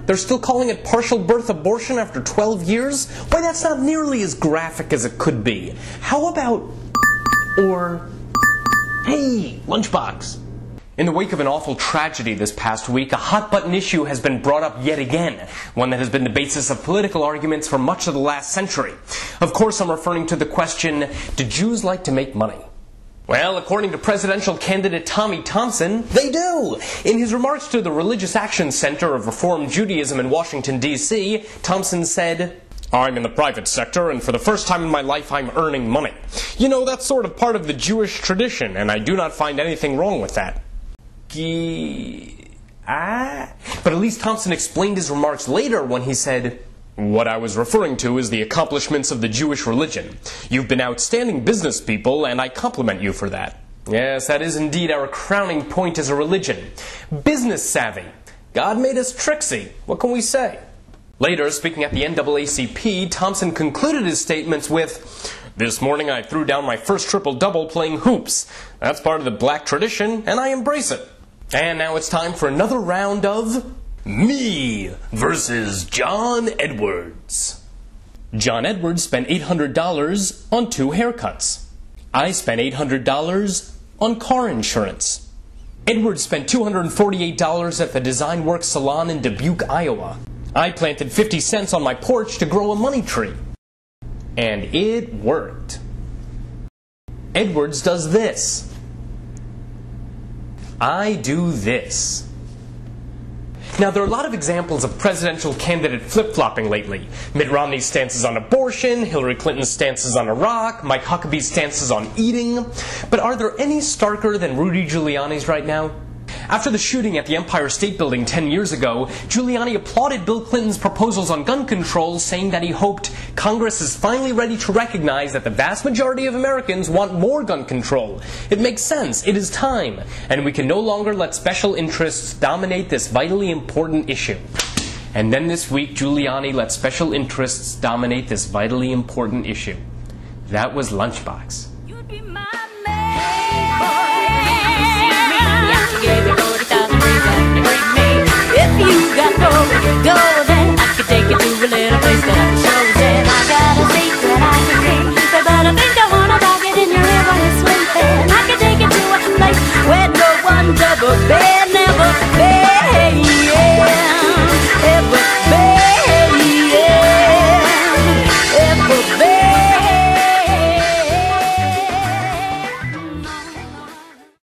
They're still calling it partial birth abortion after 12 years? Why, that's not nearly as graphic as it could be. How about... or... hey, Lunchbox. In the wake of an awful tragedy this past week, a hot-button issue has been brought up yet again, one that has been the basis of political arguments for much of the last century. Of course, I'm referring to the question, do Jews like to make money? Well, according to presidential candidate Thompson, they do! In his remarks to the Religious Action Center of Reform Judaism in Washington, D.C., Thompson said, "I'm in the private sector, and for the first time in my life I'm earning money. You know, that's sort of part of the Jewish tradition, and I do not find anything wrong with that." But at least Thompson explained his remarks later when he said, "What I was referring to is the accomplishments of the Jewish religion. You've been outstanding business people, and I compliment you for that. Yes, that is indeed our crowning point as a religion. Business savvy. God made us tricksy. What can we say?" Later, speaking at the NAACP, Thompson concluded his statements with, "This morning I threw down my first triple-double playing hoops. That's part of the black tradition, and I embrace it." And now it's time for another round of Me versus John Edwards. John Edwards spent $800 on 2 haircuts. I spent $800 on car insurance. Edwards spent $248 at the Design Works Salon in Dubuque, Iowa. I planted 50 cents on my porch to grow a money tree. And it worked. Edwards does this. I do this. Now, there are a lot of examples of presidential candidate flip-flopping lately. Mitt Romney's stances on abortion, Hillary Clinton's stances on Iraq, Mike Huckabee's stances on eating. But are there any starker than Rudy Giuliani's right now? After the shooting at the Empire State Building 10 years ago, Giuliani applauded Bill Clinton's proposals on gun control, saying that he hoped Congress is finally ready to recognize that the vast majority of Americans want more gun control. It makes sense. It is time. And we can no longer let special interests dominate this vitally important issue. And then this week, Giuliani let special interests dominate this vitally important issue. That was Lunchbox.